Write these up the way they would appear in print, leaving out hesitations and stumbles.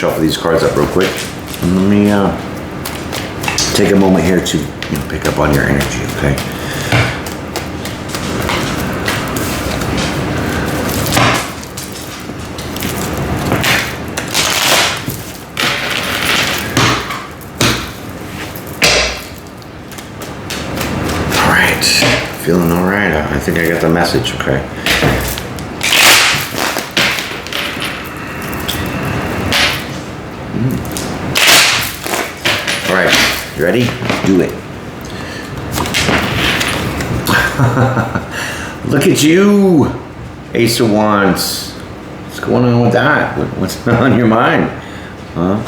shuffle these cards up real quick. And let me take a moment here to pick up on your energy, okay? Feeling all right. I think I got the message, okay? All right, you ready? Do it. Look at you, Ace of Wands. What's going on with that? What's on your mind?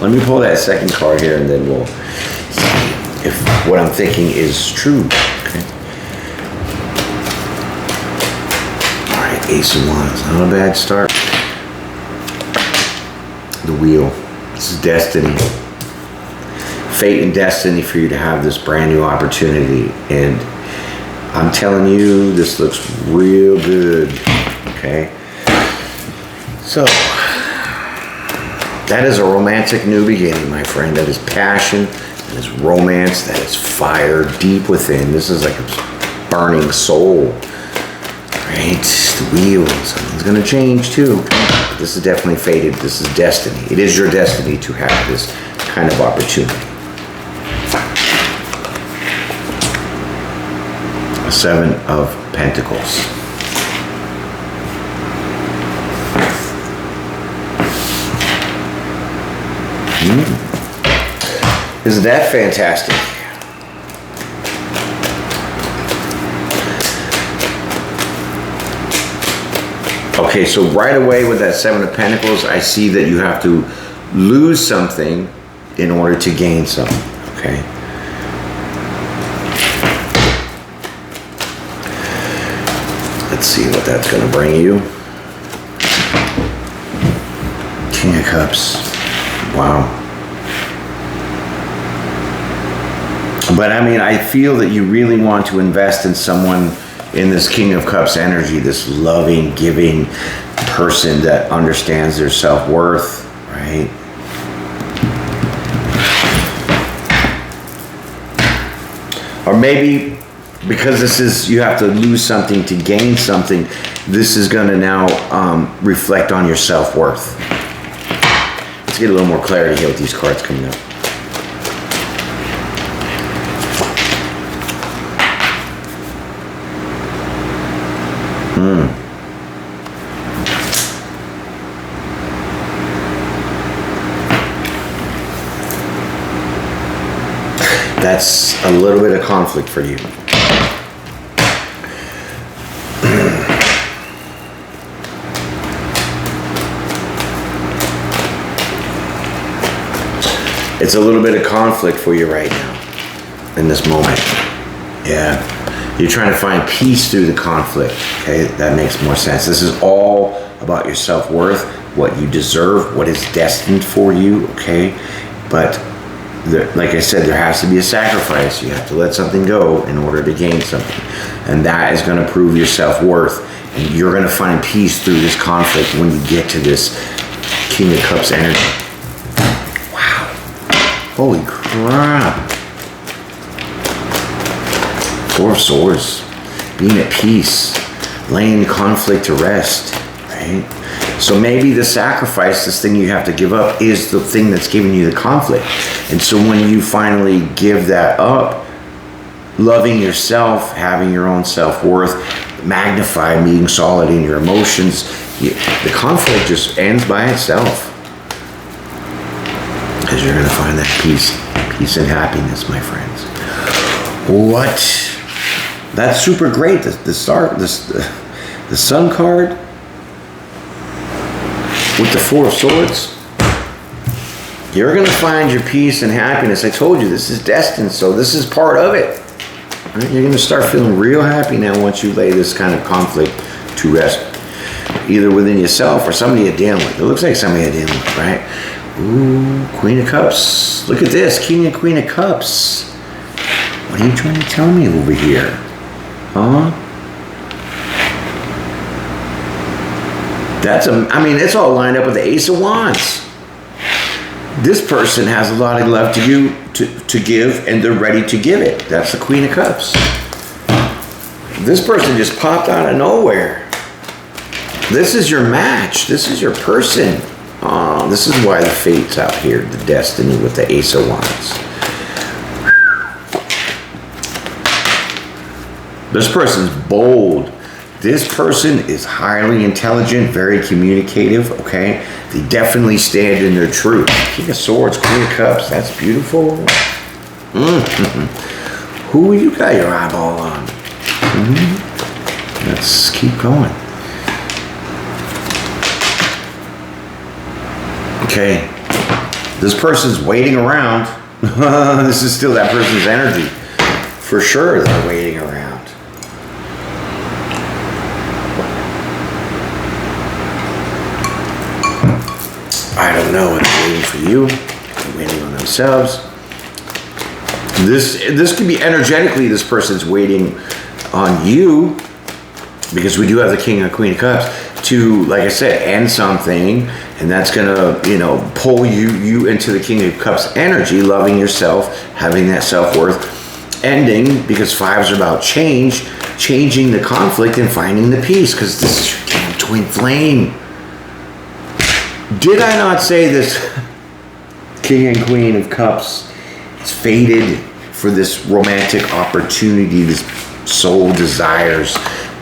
Let me pull that second card here and then we'll see if what I'm thinking is true, okay? Ace of Wands, not a bad start. The Wheel, this is destiny. Fate and destiny for you to have this brand new opportunity. And I'm telling you, this looks real good, okay? So, that is a romantic new beginning, my friend. That is passion, that is romance, that is fire deep within. This is like a burning soul. Right, the Wheel, something's gonna change too. This is definitely fated, this is destiny. It is your destiny to have this kind of opportunity. A Seven of Pentacles. Isn't that fantastic? Okay, so right away with that Seven of Pentacles, I see that you have to lose something in order to gain something, okay? Let's see what that's gonna bring you. King of Cups, wow. But I mean, I feel that you really want to invest in someone in this King of Cups energy, this loving, giving person that understands their self-worth, right? Or maybe because this is, you have to lose something to gain something, this is gonna now reflect on your self-worth. Let's get a little more clarity here with these cards coming up. That's a little bit of conflict for you. It's a little bit of conflict for you right now, in this moment. Yeah, you're trying to find peace through the conflict, okay? That makes more sense. This is all about your self-worth, what you deserve, what is destined for you, okay? But like I said, there has to be a sacrifice. You have to let something go in order to gain something. And that is gonna prove your self-worth. And you're gonna find peace through this conflict when you get to this King of Cups energy. Wow, holy crap. Four of Swords, being at peace, laying conflict to rest, right? So maybe the sacrifice, this thing you have to give up, is the thing that's giving you the conflict. And so when you finally give that up, loving yourself, having your own self-worth, magnified, being solid in your emotions, the conflict just ends by itself. Because you're going to find that peace and happiness, my friends. What? That's super great. The Sun card with the Four of Swords. You're going to find your peace and happiness. I told you, this is destined, so this is part of it. Right? You're going to start feeling real happy now once you lay this kind of conflict to rest. Either within yourself or somebody you're dealing with. It looks like somebody you're dealing with, right? Ooh, Queen of Cups. Look at this, King and Queen of Cups. What are you trying to tell me over here? Huh? I mean, it's all lined up with the Ace of Wands. This person has a lot of love to you to give, and they're ready to give it. That's the Queen of Cups. This person just popped out of nowhere. This is your match. This is your person. Oh, this is why the fate's out here, the destiny with the Ace of Wands. This person's bold. This person is highly intelligent, very communicative, okay? They definitely stand in their truth. King of Swords, Queen of Cups, that's beautiful. Who you got your eyeball on? Let's keep going. Okay, this person's waiting around. This is still that person's energy. For sure, they're waiting around. I don't know if they're waiting for you, they're waiting on themselves. This could be energetically, this person's waiting on you, because we do have the King and Queen of Cups, to, like I said, end something, and that's gonna, you know, pull you into the King of Cups energy, loving yourself, having that self-worth, ending, because fives are about change, changing the conflict and finding the peace, because this is your damn twin flame. Did I not say this King and Queen of Cups is fated for this romantic opportunity, this soul desires,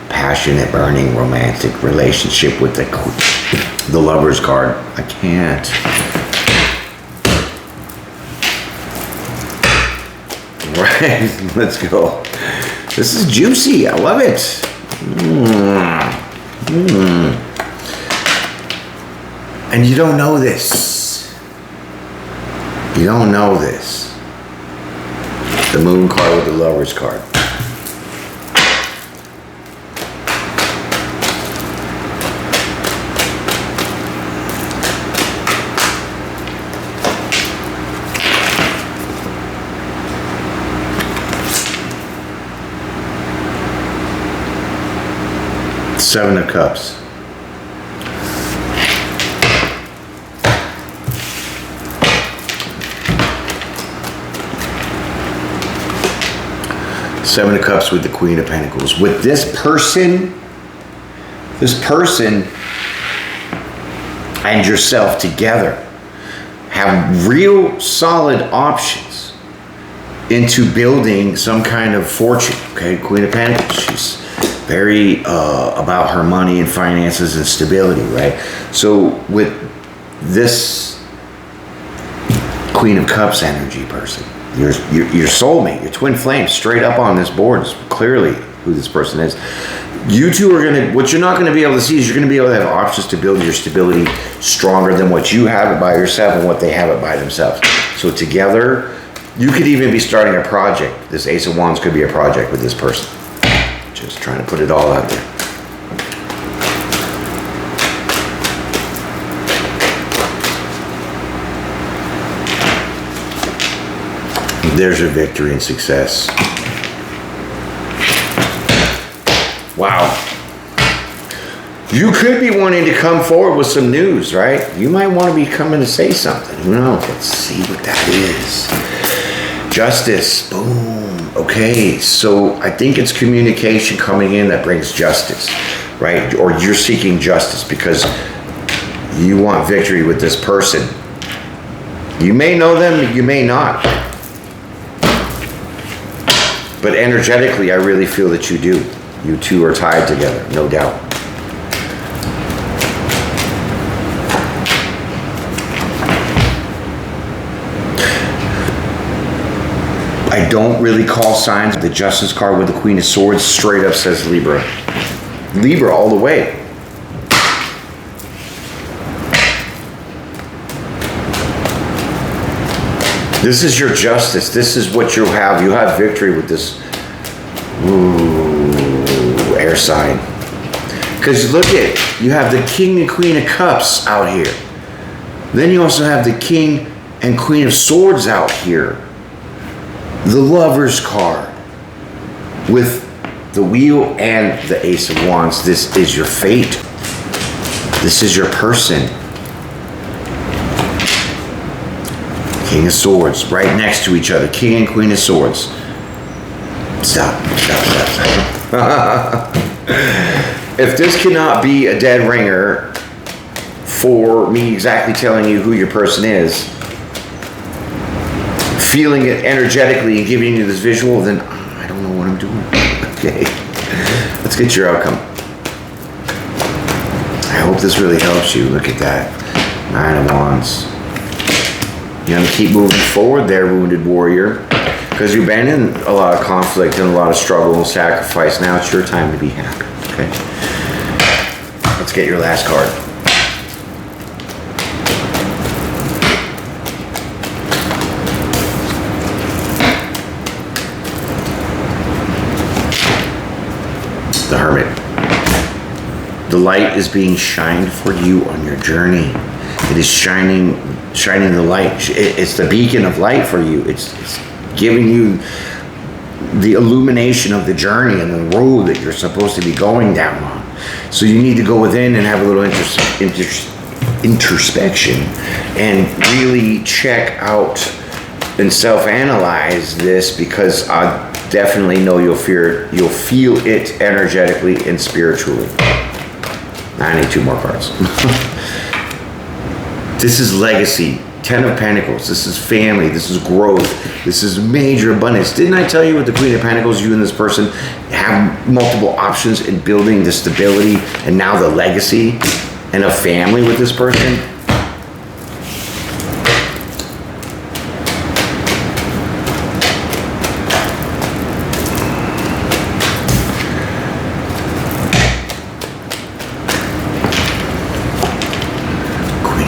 passionate, burning, romantic relationship with the Lover's card? I can't. Right, let's go. This is juicy. I love it. And you don't know this. You don't know this. The Moon card with the Lover's card. Seven of Cups. Seven of Cups with the Queen of Pentacles. With this person and yourself together have real solid options into building some kind of fortune. Okay, Queen of Pentacles. She's very about her money and finances and stability, right? So with this Queen of Cups energy person, your soulmate, your twin flame, straight up on this board is clearly who this person is. You two are gonna, what you're not gonna be able to see is you're gonna be able to have options to build your stability stronger than what you have it by yourself and what they have it by themselves. So together, you could even be starting a project. This Ace of Wands could be a project with this person. Just trying to put it all out there. There's your victory and success. Wow. You could be wanting to come forward with some news, right? You might want to be coming to say something. Who knows? Let's see what that is. Justice. Boom. Okay, so I think it's communication coming in that brings justice, right? Or you're seeking justice because you want victory with this person. You may know them, you may not. But energetically, I really feel that you do. You two are tied together, no doubt. I don't really call signs. The Justice card with the Queen of Swords straight up says Libra. Libra all the way. This is your justice. This is what you have. You have victory with this air sign. Because look at, you have the King and Queen of Cups out here. Then you also have the King and Queen of Swords out here. The Lover's card with the Wheel and the Ace of Wands. This is your fate. This is your person. King of Swords, right next to each other. King and Queen of Swords. Stop. If this cannot be a dead ringer for me exactly telling you who your person is, feeling it energetically and giving you this visual, then I don't know what I'm doing. Okay, let's get your outcome. I hope this really helps you. Look at that. 9 of Wands. You're going to keep moving forward there, wounded warrior, because you've been in a lot of conflict and a lot of struggle and sacrifice. Now it's your time to be happy. Okay, let's get your last card. The Hermit. The light is being shined for you on your journey. It is shining the light. It's the beacon of light for you. It's giving you the illumination of the journey and the road that you're supposed to be going down on. So you need to go within and have a little introspection and really check out and self-analyze this, because I definitely know you'll feel it energetically and spiritually. I need 2 more cards. This is legacy. 10 of Pentacles. This is family. This is growth. This is major abundance. Didn't I tell you with the Queen of Pentacles, you and this person have multiple options in building the stability and now the legacy and a family with this person?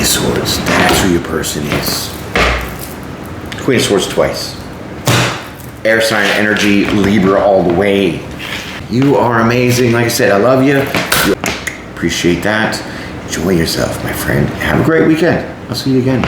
Swords. That's who your person is. Queen of Swords twice. Air sign energy, Libra all the way. You are amazing. Like I said, I love you. Appreciate that. Enjoy yourself, my friend. Have a great weekend. I'll see you again.